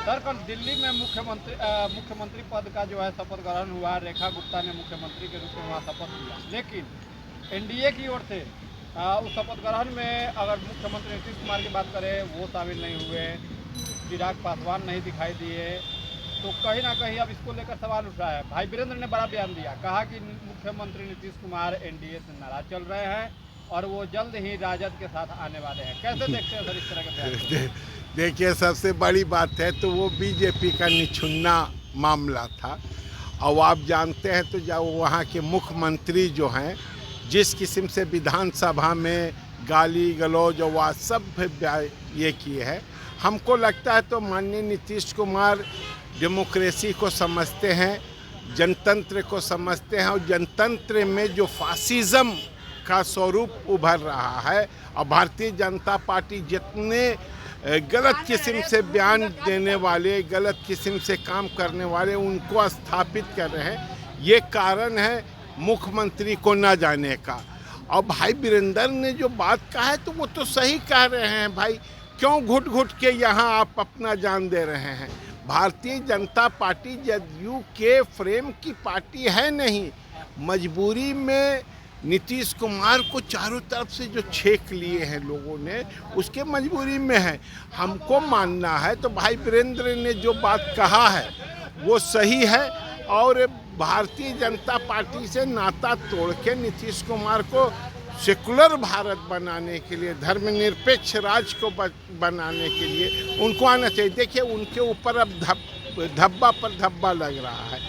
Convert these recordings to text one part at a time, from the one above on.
Sir, कल दिल्ली में मुख्यमंत्री पद का जो है शपथ ग्रहण हुआ। रेखा गुप्ता ने मुख्यमंत्री के रूप में वहाँ शपथ लिया, लेकिन एनडीए की ओर से उस शपथ ग्रहण में अगर मुख्यमंत्री नीतीश कुमार की बात करें, वो शामिल नहीं हुए। चिराग पासवान नहीं दिखाई दिए, तो कहीं ना कहीं अब इसको लेकर सवाल उठा है। भाई वीरेंद्र ने बड़ा बयान दिया, कहा कि मुख्यमंत्री नीतीश कुमार एनडीए से नाराज चल रहे हैं और वो जल्द ही राजद के साथ आने वाले हैं। कैसे देखते हैं सर इस तरह के बयान? देखिए, सबसे बड़ी बात है तो वो बीजेपी का निछुन्ना मामला था। और आप जानते हैं तो जब वहाँ के मुख्यमंत्री जो हैं, जिस किस्म से विधानसभा में गाली गलौज और सब ये किए हैं, हमको लगता है तो माननीय नीतीश कुमार डेमोक्रेसी को समझते हैं, जनतंत्र को समझते हैं, और जनतंत्र में जो फासिज्म का स्वरूप उभर रहा है और भारतीय जनता पार्टी जितने गलत किस्म से बयान देने वाले, गलत किस्म से काम करने वाले, उनको स्थापित कर रहे हैं। ये कारण है मुख्यमंत्री को न जाने का। और भाई वीरेंद्र ने जो बात कहा है तो वो तो सही कह रहे हैं। भाई क्यों घुट घुट के यहाँ आप अपना जान दे रहे हैं? भारतीय जनता पार्टी जदयू के फ्रेम की पार्टी है नहीं। मजबूरी में नीतीश कुमार को चारों तरफ से जो छेक लिए हैं लोगों ने, उसके मजबूरी में है। हमको मानना है तो भाई वीरेंद्र ने जो बात कहा है वो सही है, और भारतीय जनता पार्टी से नाता तोड़ के नीतीश कुमार को सेकुलर भारत बनाने के लिए, धर्मनिरपेक्ष राज्य को बनाने के लिए उनको आना चाहिए। देखिए, उनके ऊपर अब धब्बा पर धब्बा लग रहा है।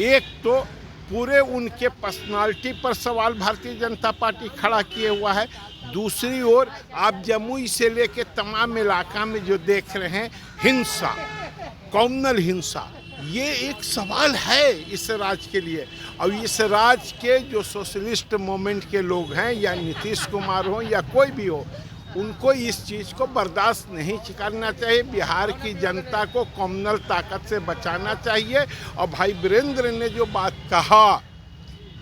एक तो पूरे उनके पर्सनालिटी पर सवाल भारतीय जनता पार्टी खड़ा किए हुआ है। दूसरी ओर आप जमुई से लेके तमाम इलाका में जो देख रहे हैं हिंसा, कम्युनल हिंसा, ये एक सवाल है इस राज्य के लिए। और इस राज्य के जो सोशलिस्ट मूवमेंट के लोग हैं, या नीतीश कुमार हो या कोई भी हो, उनको इस चीज़ को बर्दाश्त नहीं करना चाहिए। बिहार की जनता को कम्युनल ताकत से बचाना चाहिए। और भाई वीरेंद्र ने जो बात कहा,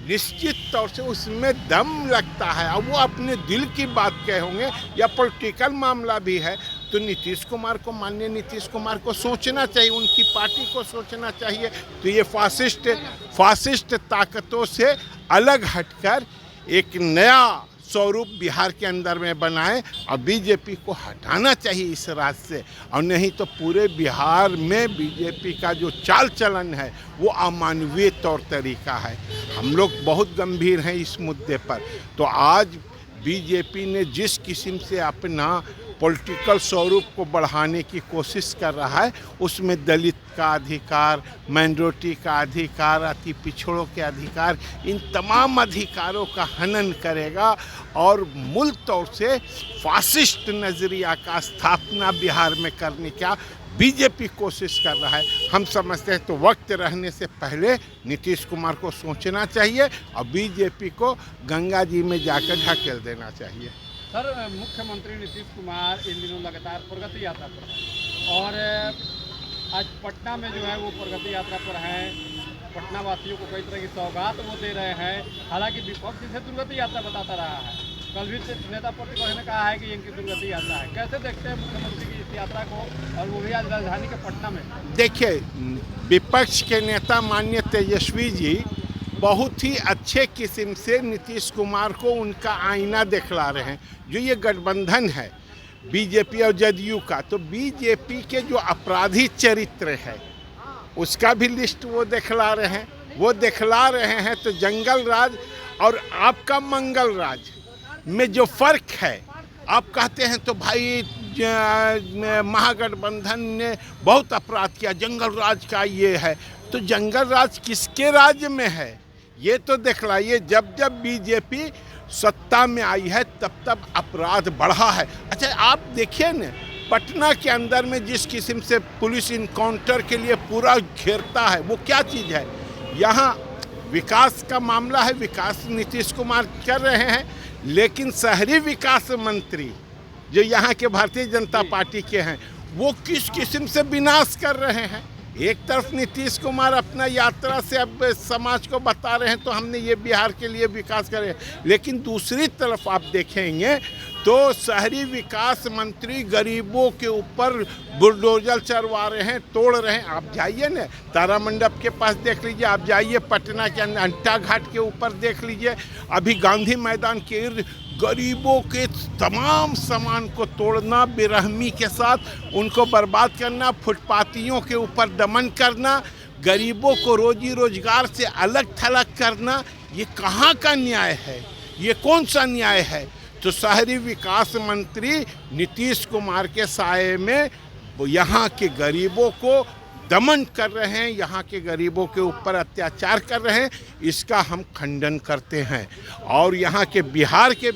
निश्चित तौर से उसमें दम लगता है, और वो अपने दिल की बात कहे होंगे, या पॉलिटिकल मामला भी है तो नीतीश कुमार को, माननीय नीतीश कुमार को सोचना चाहिए, उनकी पार्टी को सोचना चाहिए। तो ये फासिस्ट ताकतों से अलग हटकर एक नया स्वरूप बिहार के अंदर में बनाए, और बीजेपी को हटाना चाहिए इस राज्य से। और नहीं तो पूरे बिहार में बीजेपी का जो चाल चलन है वो अमानवीय तौर तरीका है। हम लोग बहुत गंभीर हैं इस मुद्दे पर। तो आज बीजेपी ने जिस किस्म से अपना पॉलिटिकल स्वरूप को बढ़ाने की कोशिश कर रहा है, उसमें दलित का अधिकार, माइनॉरिटी का अधिकार, अति पिछड़ों के अधिकार, इन तमाम अधिकारों का हनन करेगा और मूल तौर से फासिस्ट नज़रिया का स्थापना बिहार में करने का बीजेपी कोशिश कर रहा है। हम समझते हैं तो वक्त रहने से पहले नीतीश कुमार को सोचना चाहिए और बीजेपी को गंगा जी में जाकर ढकेल देना चाहिए। सर, मुख्यमंत्री नीतीश कुमार इन दिनों लगातार प्रगति यात्रा पर हैं, और आज पटना में जो है वो प्रगति यात्रा पर हैं। पटना वासियों को कई तरह की सौगात वो दे रहे हैं। हालांकि विपक्ष इसे दुर्गति यात्रा बताता रहा है। कल भी नेता प्रतिपक्ष ने कहा है कि इनकी दुर्गति यात्रा है। कैसे देखते हैं मुख्यमंत्री की इस यात्रा को, और वो भी आज राजधानी के पटना में? देखिए, विपक्ष के नेता माननीय तेजस्वी जी बहुत ही अच्छे किस्म से नीतीश कुमार को उनका आईना दिखला रहे हैं। जो ये गठबंधन है बीजेपी और जदयू का, तो बीजेपी के जो अपराधी चरित्र है उसका भी लिस्ट वो दिखला रहे हैं। तो जंगल राज और आपका मंगल राज में जो फर्क है, आप कहते हैं तो भाई महागठबंधन ने बहुत अपराध किया, जंगल राज का ये है। तो जंगल राज किसके राज्य में है ये तो दिखलाइए। जब जब बीजेपी सत्ता में आई है तब तब अपराध बढ़ा है। अच्छा, आप देखिए न, पटना के अंदर में जिस किस्म से पुलिस इनकाउंटर के लिए पूरा घेरता है, वो क्या चीज़ है? यहाँ विकास का मामला है, विकास नीतीश कुमार कर रहे हैं, लेकिन शहरी विकास मंत्री जो यहाँ के भारतीय जनता पार्टी के हैं, वो किस किस्म से विनाश कर रहे हैं। एक तरफ नीतीश कुमार अपना यात्रा से अब समाज को बता रहे हैं तो हमने ये बिहार के लिए विकास करे, लेकिन दूसरी तरफ आप देखेंगे तो शहरी विकास मंत्री गरीबों के ऊपर बुलडोजर चलवा रहे हैं, तोड़ रहे हैं। आप जाइए ना तारामंडप के पास देख लीजिए, आप जाइए पटना के अंटा घाट के ऊपर देख लीजिए, अभी गांधी मैदान के इर्द गरीबों के तमाम सामान को तोड़ना, बेरहमी के साथ उनको बर्बाद करना, फुटपातियों के ऊपर दमन करना, गरीबों को रोजी रोजगार से अलग थलग करना, ये कहाँ का न्याय है? ये कौन सा न्याय है? तो शहरी विकास मंत्री नीतीश कुमार के साये में यहाँ के गरीबों को दमन कर रहे हैं, यहाँ के गरीबों के ऊपर अत्याचार कर रहे हैं। इसका हम खंडन करते हैं और यहाँ के बिहार के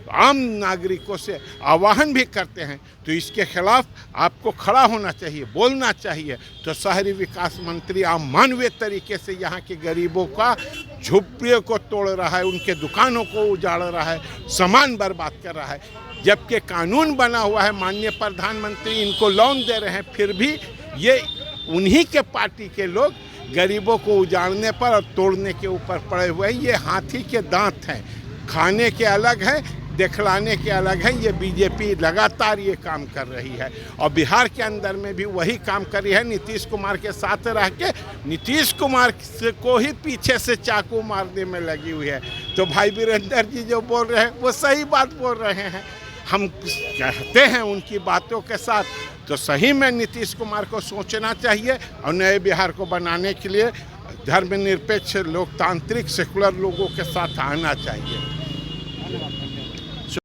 आम नागरिकों से आह्वान भी करते हैं। तो इसके खिलाफ आपको खड़ा होना चाहिए, बोलना चाहिए। तो शहरी विकास मंत्री अमानवीय तरीके से यहाँ के गरीबों का झुग्गियों को तोड़ रहा है, उनके दुकानों को उजाड़ रहा है, सामान बर्बाद कर रहा है। जबकि कानून बना हुआ है, माननीय प्रधानमंत्री इनको लोन दे रहे हैं, फिर भी ये उन्हीं के पार्टी के लोग गरीबों को उजाड़ने पर और तोड़ने के ऊपर पड़े हुए हैं। ये हाथी के दांत हैं, खाने के अलग हैं, दिखलाने के अलग है। ये बीजेपी लगातार ये काम कर रही है और बिहार के अंदर में भी वही काम कर रही है। नीतीश कुमार के साथ रह के नीतीश कुमार को ही पीछे से चाकू मारने में लगी हुई है। तो भाई वीरेंद्र जी जो बोल रहे हैं वो सही बात बोल रहे हैं, हम कहते हैं उनकी बातों के साथ। तो सही में नीतीश कुमार को सोचना चाहिए और नए बिहार को बनाने के लिए धर्मनिरपेक्ष, लोकतांत्रिक, सेकुलर लोगों के साथ आना चाहिए।